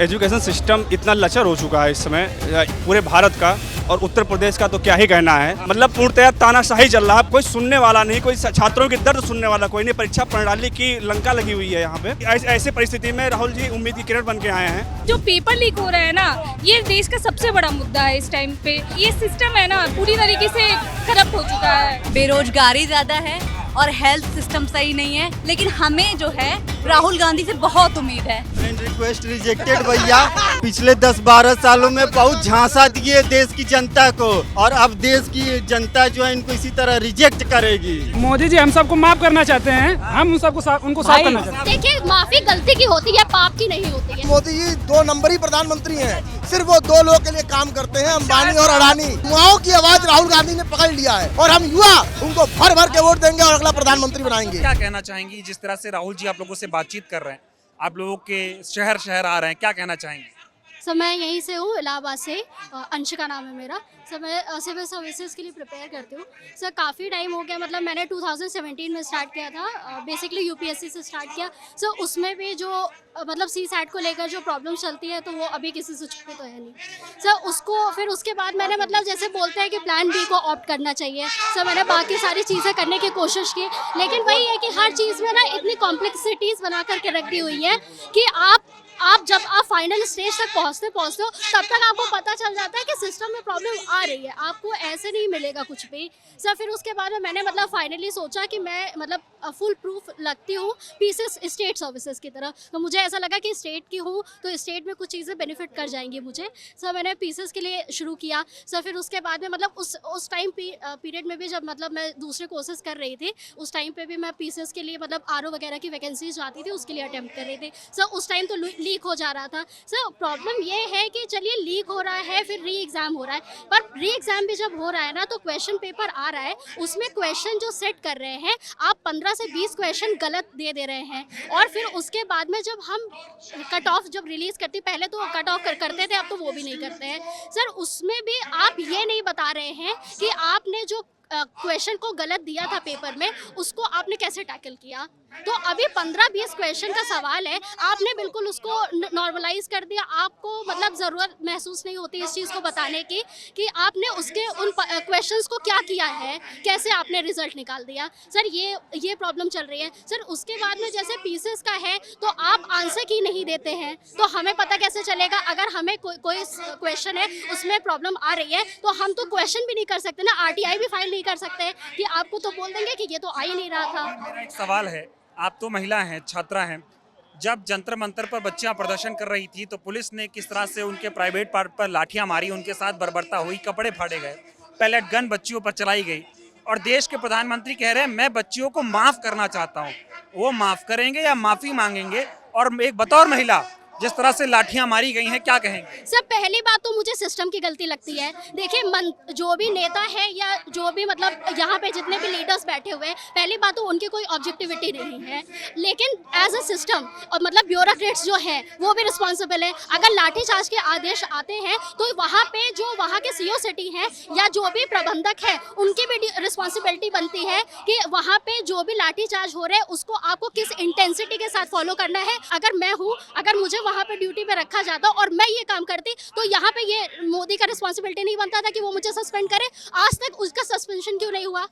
Education system इतना लचर हो चुका है इस समय पूरे भारत का, और उत्तर प्रदेश का तो क्या ही कहना है। मतलब पूर्णतया तानाशाही चल रहा है, कोई सुनने वाला नहीं, कोई छात्रों की दर्द सुनने वाला कोई नहीं। परीक्षा प्रणाली की लंका लगी हुई है यहाँ पे। ऐसी परिस्थिति में राहुल जी उम्मीद की किरण बन के आए हैं। जो पेपर लीक हो रहा है ना, ये देश का सबसे बड़ा मुद्दा है इस टाइम पे। ये सिस्टम है ना पूरी तरीके से करप्ट हो चुका है। बेरोजगारी ज्यादा है और हेल्थ सिस्टम सही नहीं है, लेकिन हमें जो है राहुल गांधी से बहुत उम्मीद है। फ्रेंड रिक्वेस्ट रिजेक्टेड भैया। पिछले 10-12 सालों में बहुत झांसा दिए देश की जनता को, और अब देश की जनता जो है इनको इसी तरह रिजेक्ट करेगी। मोदी जी हम सबको माफ करना चाहते हैं, हम उनको साफ करना चाहते हैं। देखिए, माफी गलती की होती है, पाप की नहीं होती है। मोदी जी 2 नंबरी प्रधानमंत्री हैं, सिर्फ वो 2 लोगों के लिए काम करते हैं, अंबानी और अडानी। युवाओं की आवाज राहुल गांधी ने पकड़ लिया है, और हम युवा उनको भर भर के वोट देंगे और अगला प्रधानमंत्री बनाएंगे। क्या कहना चाहेंगी जिस तरह से राहुल जी आप लोगों से बातचीत कर रहे हैं, आप लोगों के शहर आ रहे हैं, क्या कहना चाहेंगे? सर, मैं यहीं से हूँ, इलाहाबाद से। अंशिका नाम है मेरा। सर, मैं सिविल सर्विसेज के लिए प्रिपेयर करती हूँ। सर, काफ़ी टाइम हो गया, मतलब मैंने 2017 में स्टार्ट किया था, बेसिकली यूपीएससी से स्टार्ट किया। सर, उसमें भी जो मतलब CSAT को लेकर जो प्रॉब्लम चलती है, तो वो अभी किसी से छुपी तो है नहीं सर। उसको फिर उसके बाद मैंने मतलब जैसे बोलते हैं कि प्लान B को ऑप्ट करना चाहिए। सर, मैंने बाकी सारी चीज़ें करने की कोशिश की, लेकिन वही है कि हर चीज़ में ना इतनी कॉम्प्लेक्सिटीज़ बना करके रख दी हुई है कि आप जब आप फाइनल स्टेज तक पहुंचते हो तब तक आपको पता चल जाता है कि सिस्टम में प्रॉब्लम आ रही है। आपको ऐसे नहीं मिलेगा कुछ भी सर। फिर उसके बाद में मैंने मतलब फाइनली सोचा कि मैं मतलब फुल प्रूफ लगती हूँ पीसेस स्टेट सर्विसेज की तरह। तो मुझे ऐसा लगा कि स्टेट की हूँ तो स्टेट में कुछ चीज़ें बेनिफिट कर जाएंगी मुझे सर। मैंने पीसेस के लिए शुरू किया सर। फिर उसके बाद में मतलब उस टाइम पीरियड में भी जब मतलब मैं दूसरे कोर्सेज कर रही थी, उस टाइम पे भी मैं पीसेस के लिए मतलब RO वगैरह की वैकेंसीज आती थी, उसके लिए अटेम्प्ट कर रही थी सर। उस टाइम तो लीक हो जा रहा था सर। प्रॉब्लम ये है कि चलिए लीक हो रहा है, फिर री एग्ज़ाम हो रहा है, पर री एग्ज़ाम भी जब हो रहा है ना तो क्वेश्चन पेपर आ रहा है, उसमें क्वेश्चन जो सेट कर रहे हैं आप 15 से 20 क्वेश्चन गलत दे रहे हैं। और फिर उसके बाद में जब हम कट ऑफ जब रिलीज़ करती, पहले तो कट ऑफ करते थे, अब तो वो भी नहीं करते हैं सर। उसमें भी आप ये नहीं बता रहे हैं कि आपने जो क्वेश्चन को गलत दिया था पेपर में, उसको आपने कैसे टैकल किया। तो अभी 15-20 क्वेश्चन का सवाल है, आपने बिल्कुल उसको नॉर्मलाइज कर दिया। आपको मतलब ज़रूरत महसूस नहीं होती इस चीज़ को बताने की कि आपने उसके उन क्वेश्चंस को क्या किया है, कैसे आपने रिजल्ट निकाल दिया सर। ये प्रॉब्लम चल रही है सर। उसके बाद में जैसे पीसेस का है तो आप आंसर की नहीं देते हैं, तो हमें पता कैसे चलेगा? अगर हमें कोई क्वेश्चन है उसमें प्रॉब्लम आ रही है तो हम तो क्वेश्चन भी नहीं कर सकते ना, RTI भी फाइल नहीं कर सकते कि आपको तो बोल देंगे कि ये तो आ ही नहीं रहा था। मेरा एक सवाल है, आप तो महिला हैं, छात्रा हैं, जब जंतर मंतर पर बच्चियां प्रदर्शन कर रही थी तो पुलिस ने किस तरह से उनके प्राइवेट पार्ट पर लाठियां मारी, उनके साथ बर्बरता हुई, कपड़े फाड़े गए, पैलेट गन बच्चियों पर चलाई गई, और देश के प्रधानमंत्री कह रहे हैं मैं बच्चियों को माफ करना चाहता हूं। वो माफ करेंगे या माफी मांगेंगे? और एक बतौर महिला जिस तरह से लाठियां मारी गई हैं, क्या कहेंगे? सर, पहली बात तो मुझे सिस्टम की गलती लगती है। देखिए, जो भी नेता है या जो भी मतलब यहाँ पे जितने भी लीडर्स बैठे हुए हैं, पहली बात तो उनकी कोई ऑब्जेक्टिविटी नहीं है, लेकिन एज अ सिस्टम और मतलब ब्यूरोक्रेट्स जो है वो भी रिस्पॉन्सिबल है। अगर लाठीचार्ज के आदेश आते हैं तो वहाँ पे जो वहाँ के CO सिटी हैं या जो भी प्रबंधक है उनकी भी रिस्पॉन्सिबिलिटी बनती है कि वहाँ पे जो भी लाठीचार्ज हो रहे हैं उसको आपको किस इंटेंसिटी के साथ फॉलो करना है। अगर मैं हूँ, अगर मुझे वहाँ पे ड्यूटी पे रखा जाता और मैं ये काम करती तो यहाँ पे ये मोदी का रिस्पॉन्सिबिलिटी नहीं बनता था कि वो मुझे सस्पेंड करे। आज तक उसका सस्पेंशन क्यों नहीं हुआ?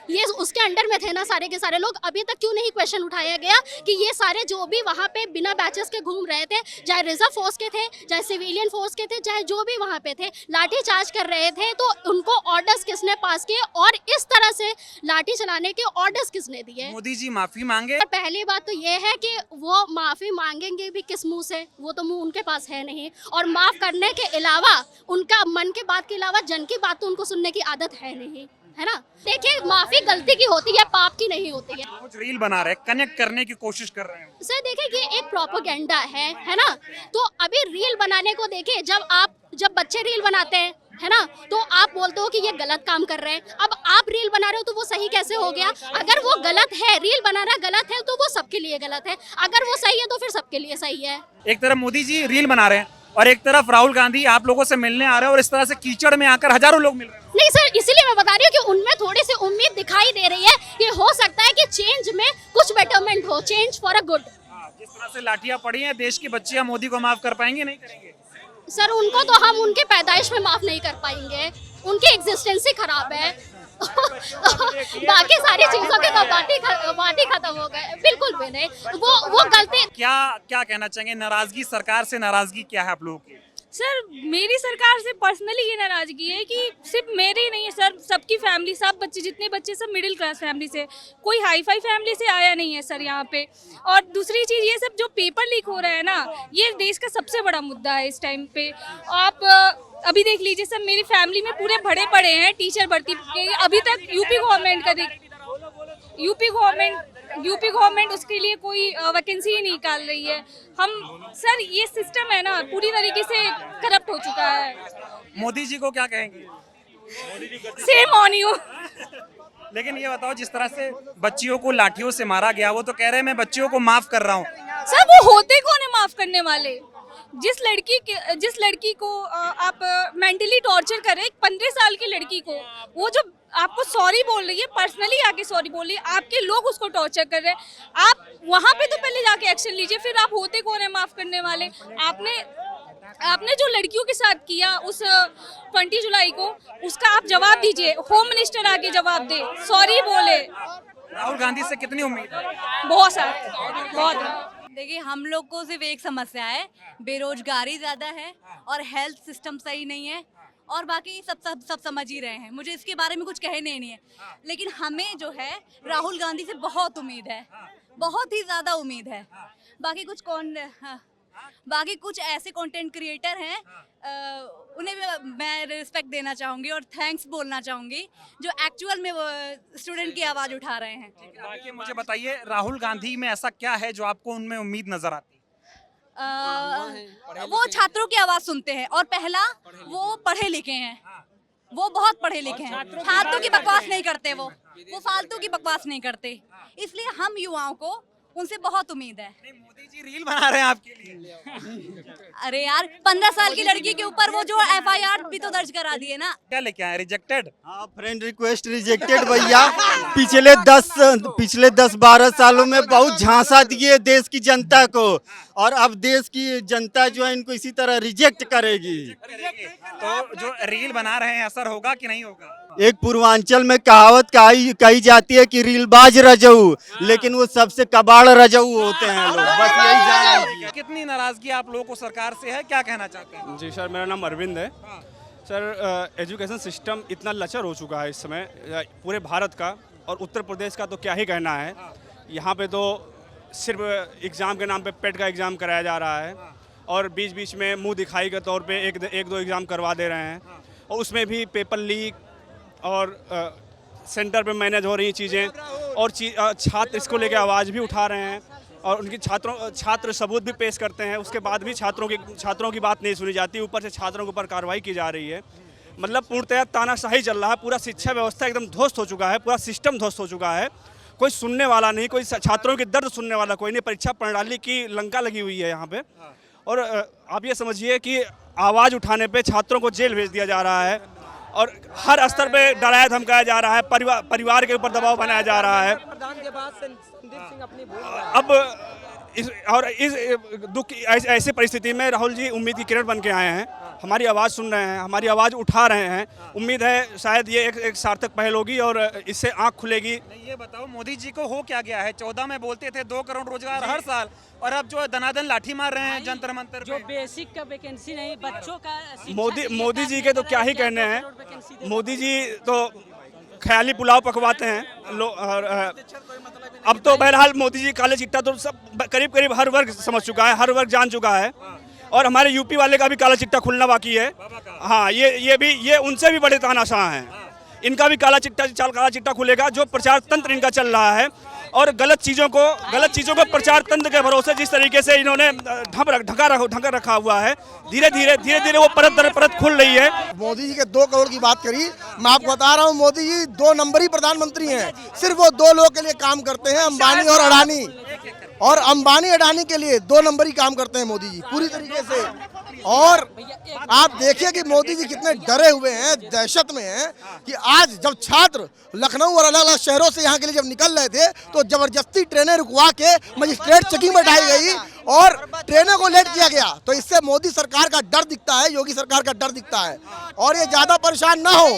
ये उसके अंडर में थे ना सारे के सारे लोग। अभी तक क्यों नहीं क्वेश्चन उठाया गया कि ये सारे जो भी वहाँ पे बिना बैचेस के घूम रहे थे, चाहे रिजर्व फोर्स के थे, चाहे सिविलियन फोर्स के थे, चाहे जो भी वहाँ पे थे, लाठी चार्ज कर रहे थे, तो उनको ऑर्डर्स किसने पास किए और इस तरह से लाठी चलाने के ऑर्डर्स किसने दिए? मोदी जी माफी मांगे? पहली बात तो ये है कि वो माफी मांगेंगे भी किस मुंह से, वो तो मुंह उनके पास है नहीं। और माफ करने के अलावा उनका मन की बात के अलावा जन की बात तो उनको सुनने की आदत है नहीं, है ना। देखिए, माफी गलती की होती है, पाप की नहीं होती है। कुछ रील बना रहे, कनेक्ट करने की कोशिश कर रहे हैं सर। देखिए, ये एक प्रोपेगेंडा है ना। तो अभी रील बनाने को देखिए, जब बच्चे रील बनाते हैं, है ना, तो आप बोलते हो कि ये गलत काम कर रहे हैं। अब आप रील बना रहे हो तो वो सही कैसे हो गया? अगर वो गलत है, रील बनाना गलत है, तो वो सबके लिए गलत है। अगर वो सही है तो फिर सबके लिए सही है। एक तरफ मोदी जी रील बना रहे हैं और एक तरफ राहुल गांधी आप लोगों से मिलने आ रहे हैं, और इस तरह से कीचड़ में आकर हजारों लोग मिल रहे हैं। नहीं सर, इसीलिए मैं बता रही हूँ कि उनमें थोड़ी सी उम्मीद दिखाई दे रही है कि हो सकता है कि चेंज में कुछ बेटरमेंट हो, चेंज फॉर अ गुड। जिस जिस तरह से लाठियां पड़ी हैं, देश की बच्चियां मोदी को माफ कर पाएंगे? नहीं करेंगे। सर उनको तो हम उनके पैदाइश में माफ नहीं कर पाएंगे, उनकी एग्जिस्टेंस ही खराब है। बाकी सारी चीजों के तो बात ही खत्म हो गए, बिल्कुल भी नहीं। वो गलती। क्या क्या कहना चाहेंगे? नाराजगी, सरकार से नाराजगी क्या है आप लोगों की? सर मेरी सरकार से पर्सनली ये नाराजगी है कि सिर्फ मेरी नहीं है सर, सबकी फैमिली, सब बच्चे, जितने बच्चे सब मिडिल क्लास फैमिली से, कोई हाई फाई फैमिली से आया नहीं है सर यहाँ पे। और दूसरी चीज़, ये सब जो पेपर लीक हो रहा है ना, ये देश का सबसे बड़ा मुद्दा है इस टाइम पे। आप अभी देख लीजिए सर, मेरी फैमिली में पूरे भरे पड़े हैं टीचर भर्ती के। अभी तक यूपी गवर्नमेंट उसके लिए कोई वैकेंसी ही नहीं निकाल रही है। हम सर, ये सिस्टम है ना, पूरी तरीके से करप्ट हो चुका है। मोदी जी को क्या कहेंगे? Same on you. लेकिन ये बताओ, जिस तरह से बच्चियों को लाठियों से मारा गया, वो तो कह रहे हैं मैं बच्चियों को माफ कर रहा हूँ। सर वो होते कौन है माफ करने वाले? जिस लड़की को आप मेंटली टॉर्चर कर रहे हैं, 15 साल की लड़की को, वो जो आपको सॉरी बोल रही है, पर्सनली आके सॉरी बोल रही है, आपके लोग उसको टॉर्चर कर रहे हैं, आप वहां पे तो पहले जाके एक्शन लीजिए, फिर आप होते कौन है माफ करने वाले? आपने जो लड़कियों के साथ किया उस 20 जुलाई को, उसका आप जवाब दीजिए। होम मिनिस्टर आके जवाब दे, सॉरी बोले। राहुल गांधी से कितनी उम्मीद है? बहुत सारा, बहुत। देखिए, हम लोग को सिर्फ एक समस्या है, बेरोजगारी ज़्यादा है और हेल्थ सिस्टम सही नहीं है, और बाकी सब समझ ही रहे हैं। मुझे इसके बारे में कुछ कहने नहीं है, लेकिन हमें जो है राहुल गांधी से बहुत उम्मीद है, बहुत ही ज़्यादा उम्मीद है। बाकी कुछ ऐसे कंटेंट क्रिएटर हैं, उन्हें भी मैं रिस्पेक्ट देना चाहूँगी और थैंक्स बोलना चाहूँगी, जो एक्चुअल में वो स्टूडेंट की आवाज़ उठा रहे हैं। बाकी मुझे बताइए, राहुल गांधी में ऐसा क्या है जो आपको उनमें उम्मीद नजर आती है? वो छात्रों की आवाज़ सुनते हैं, और पहला, वो पढ़े लिखे हैं, वो बहुत पढ़े लिखे हैं, फालतू की बकवास नहीं करते, वो फालतू की बकवास नहीं करते, इसलिए हम युवाओं को उनसे बहुत उम्मीद है। मोदी जी रील बना रहे हैं आपके लिए। अरे यार, 15 साल की लड़की के ऊपर वो जो FIR भी तो दर्ज करा दिए ना। क्या लेके आए? रिजेक्टेड? हाँ, फ्रेंड रिक्वेस्ट रिजेक्टेड भैया। पिछले 10-12 सालों में बहुत झांसा दिए देश की जनता को, और अब देश की जनता जो है इनको इसी तरह रिजेक्ट करेगी। तो जो रील बना रहे हैं, असर होगा कि नहीं होगा? एक पूर्वांचल में कहावत कही जाती है कि रीलबाज रजऊ, लेकिन वो सबसे कबाड़ रजऊ होते हैं लोग। बस यही जाना। कितनी नाराजगी आप लोगों को सरकार से है, क्या कहना चाहते हैं? जी सर, मेरा नाम अरविंद है। सर एजुकेशन सिस्टम इतना लचर हो चुका है इस समय पूरे भारत का, और उत्तर प्रदेश का तो क्या ही कहना है। यहाँ पे तो सिर्फ एग्ज़ाम के नाम पे पेट का एग्ज़ाम कराया जा रहा है, और बीच बीच में मुंह दिखाई के तौर पे एक दो एग्ज़ाम करवा दे रहे हैं, और उसमें भी पेपर लीक और सेंटर पे मैनेज हो रही चीज़ें, और छात्र इसको लेके आवाज़ भी उठा रहे हैं, और उनकी छात्र सबूत भी पेश करते हैं, उसके बाद भी छात्रों की बात नहीं सुनी जाती, ऊपर से छात्रों के ऊपर कार्रवाई की जा रही है। मतलब पूर्णतः तानाशाही चल रहा है, पूरा शिक्षा व्यवस्था एकदम ध्वस्त हो चुका है, पूरा सिस्टम ध्वस्त हो चुका है। कोई सुनने वाला नहीं, कोई छात्रों की दर्द सुनने वाला कोई नहीं। परीक्षा प्रणाली की लंका लगी हुई है यहाँ पे, और आप ये समझिए कि आवाज़ उठाने पे छात्रों को जेल भेज दिया जा रहा है, और हर स्तर पे डराया धमकाया जा रहा है, परिवार के ऊपर दबाव बनाया जा रहा है। अब इस दुख ऐसी परिस्थिति में राहुल जी उम्मीद की किरण बन के आए हैं, हमारी आवाज़ सुन रहे हैं, हमारी आवाज़ उठा रहे हैं। उम्मीद है शायद ये एक सार्थक पहल होगी और इससे आंख खुलेगी। ये बताओ, मोदी जी को हो क्या गया है? 14 में बोलते थे 2 करोड़ रोजगार हर साल, और अब जो दनादन लाठी मार रहे हैं जंतर मंतर जो बेसिक का वैकेंसी नहीं, बच्चों का मोदी जी के तो क्या ही कहने हैं। मोदी जी तो ख्याली पुलाव पकवाते हैं। अब तो बहरहाल मोदी जी काले चिट्टा तो सब करीब हर वर्ग समझ चुका है, हर वर्ग जान चुका है, और हमारे यूपी वाले का भी काला चिट्टा खुलना बाकी है। हाँ, ये उनसे भी बड़े तानाशाह हैं, इनका भी काला चिट्टा खुलेगा। जो प्रचार तंत्र इनका चल रहा है, और गलत चीज़ों को प्रचार तंत्र के भरोसे जिस तरीके से इन्होंने ढका रखा हुआ है, धीरे धीरे वो परत दर परत खुल रही है। मोदी जी के 2 करोड़ की बात करी, मैं आपको बता रहा हूँ, मोदी जी 2 नंबरी प्रधानमंत्री हैं। सिर्फ वो 2 लोगों के लिए काम करते हैं, अंबानी और अडानी, और अंबानी अडानी के लिए 2 नंबरी काम करते हैं मोदी जी पूरी तरीके से। और आप देखिए कि मोदी जी कितने डरे हुए हैं, दहशत में हैं कि आज जब छात्र लखनऊ और अलग अलग शहरों से यहाँ के लिए जब निकल रहे थे तो जबरदस्ती ट्रेनें रुकवा के मजिस्ट्रेट चेकिंग बैठाई गई और ट्रेनों को लेट किया गया। तो इससे मोदी सरकार का डर दिखता है, योगी सरकार का डर दिखता है। और ये ज्यादा परेशान ना हो,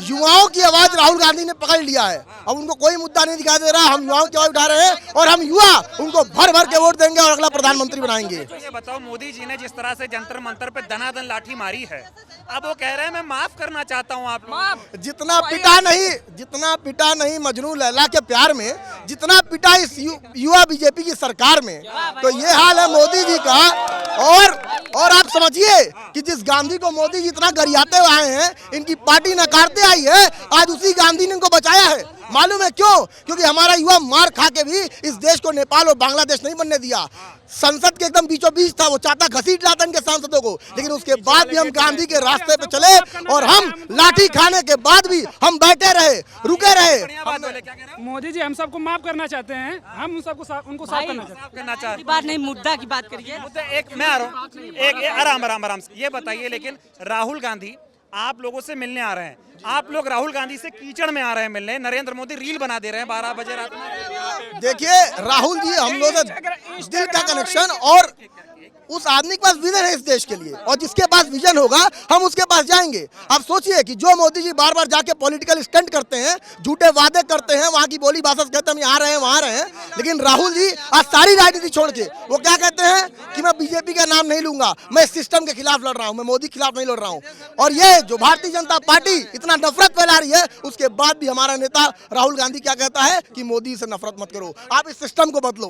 युवाओं की आवाज राहुल गांधी ने पकड़ लिया है। अब उनको कोई मुद्दा नहीं दिखाई दे रहा, हम युवाओं की आवाज उठा रहे हैं और हम युवा उनको भर भर के वोट देंगे और अगला प्रधानमंत्री बनाएंगे। तो ये बताओ, मोदी जी ने जिस तरह से जंतर मंतर पे दनादन लाठी मारी है, अब वो कह रहे हैं मैं माफ करना चाहता हूँ आप लोग। जितना पिटा नहीं मजनू लैला के प्यार में, जितना पिटा इस युवा बीजेपी की सरकार में, तो ये हाल है मोदी जी का। और आप समझिए कि जिस गांधी को मोदी जी इतना गरियाते हुए आए हैं, इनकी पार्टी नकारते आई है, आज उसी गांधी ने इनको बचाया है। मालूम है क्यों? क्योंकि हमारा युवा मार खा के भी इस देश को नेपाल और बांग्लादेश नहीं बनने दिया। संसद के एकदम बीचों बीच था, वो चाहता घसीट लाता इनके सांसदों को, लेकिन उसके बाद भी हम गांधी के रास्ते पे चले और हम लाठी खाने के बाद भी हम बैठे रहे, रुके रहे। मोदी जी हम सबको माफ करना चाहते हैं, हम उन सबको उनको साफ करना चाहते हैं। बात नहीं, मुद्दा की बात करिए। एक मैं आ रहा हूँ, एक आराम से ये बताइए, लेकिन राहुल गांधी आप लोगों से मिलने आ रहे हैं, आप लोग राहुल गांधी से कीचड़ में आ रहे हैं मिलने, नरेंद्र मोदी रील बना दे रहे हैं 12 बजे रात में। देखिए राहुल जी, हम लोग से दिल का कनेक्शन और उस आदमी के पास विजन है इस देश के लिए, और जिसके पास विजन होगा हम उसके पास जाएंगे। अब सोचिए कि जो मोदी जी बार बार जाके पॉलिटिकल स्टंट करते हैं, झूठे वादे करते हैं, वहां की बोली भाषा से कहते हैं हम यहाँ रहे हैं वहां रहे हैं, लेकिन राहुल जी आज सारी राजनीति छोड़ के वो क्या कहते हैं कि मैं बीजेपी का नाम नहीं लूंगा, मैं सिस्टम के खिलाफ लड़ रहा हूँ, मैं मोदी के खिलाफ नहीं लड़ रहा हूँ। और ये जो भारतीय जनता पार्टी इतना नफरत फैला रही है, उसके बाद भी हमारा नेता राहुल गांधी क्या कहता है कि मोदी से नफरत मत करो, आप इस सिस्टम को बदलो।